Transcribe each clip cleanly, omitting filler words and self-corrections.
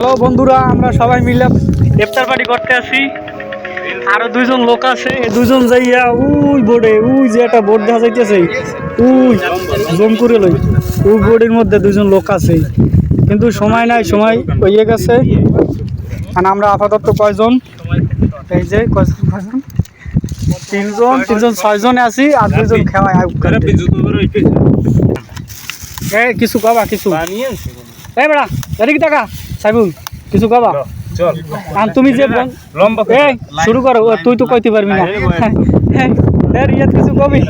Hello বন্ধুরা, আমরা সবাই মিলে ইফতার পার্টি করতে আসি। আরো দুইজন লোক আছে, এই দুইজন যাইয়া ওই বোর্ডে, ওই যে একটা বোর্ড দেখা যাইতেছে, ওই জম করে লই, ওই বোর্ডের মধ্যে দুইজন লোক আছে, কিন্তু সময় নাই, সময় হয়ে গেছে। আর আমরা আপাতত কয়জন, এই যে কয়জন, তিনজন ছয়জনে আছি, আর দুইজন খাওয়াই কিছু কবা, কিছু এই বেড়া এদিকে টাকা সাইবুল কিছু কবা। তুমি যে শুরু করো, তুই তো কইতে পারবি না, কিছু কবি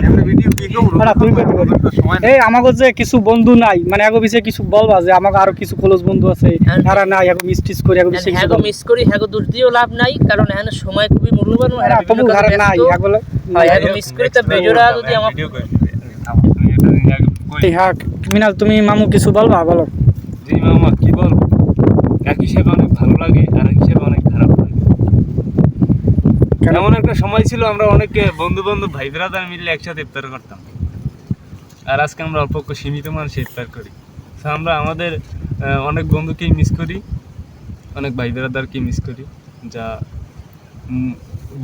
এই আমাকে যে কিছু বন্ধু নাই, মানে আগে পিছিয়ে কিছু বলবা যে আমাকে আরো কিছু ক্লোজ বন্ধু আছে, তারা নাই আগে মিস করি, আগে পিছিয়ে কিছু মিস করি, হ্যাঁ দূর দিয়েও লাভ নাই, কারণ এখানে সময় খুবই মূল্যবান। তবু ঘরে নাই মিস করি, তা বেজোরা যদি আমার হ্যাঁ। মিনাল, তুমি মামু কিছু বলবা, বলো। জি মামা, কি বলবো, এক হিসেবে অনেক ভালো লাগে আর এক হিসেবে অনেক খারাপ লাগে। এমন একটা সময় ছিল আমরা অনেকে বন্ধু ভাই ব্রাদার মিলে একসাথে ইফতার করতাম, আর আজকে আমরা অল্প সীমিত মানুষ ইফতার করি। আমরা আমাদের অনেক বন্ধুকেই মিস করি, অনেক ভাই ব্রাদারকেই মিস করি, যা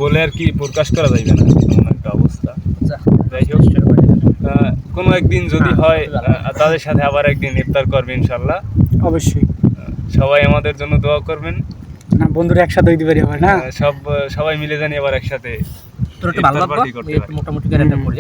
বলে আর কি প্রকাশ করা যাইবে না এমন একটা অবস্থা। যাই হোক, কোনো একদিন যদি হয় তাদের সাথে আবার একদিন ইফতার করবে ইনশাল্লাহ, অবশ্যই। সবাই আমাদের জন্য দোয়া করবেন। না বন্ধুরা একসাথে হইতে পারি আবার, না সবাই মিলে জানি আবার একসাথে তোর একটু ভালো লাগবে, মোটামুটি করে একটা করি।